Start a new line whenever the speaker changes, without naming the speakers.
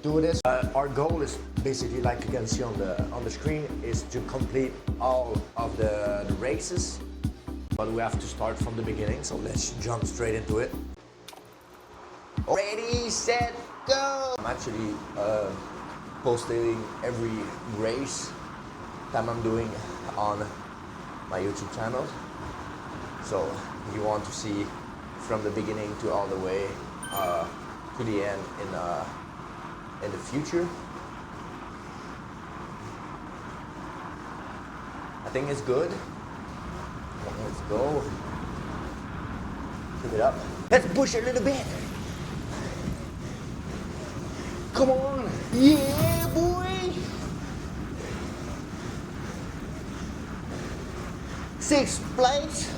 do this. Our goal is basically, like you can see on the screen, is to complete all of the races, but we have to start from the beginning, so let's jump straight into it. Ready, set, go! I'm actually posting every race that I'm doing on my YouTube channel, so if you want to see from the beginning to all the way to the end in the future, I think it's good. Let's go. Keep it up. Let's push it a little bit. Come on. Yeah, boy. 6 plates.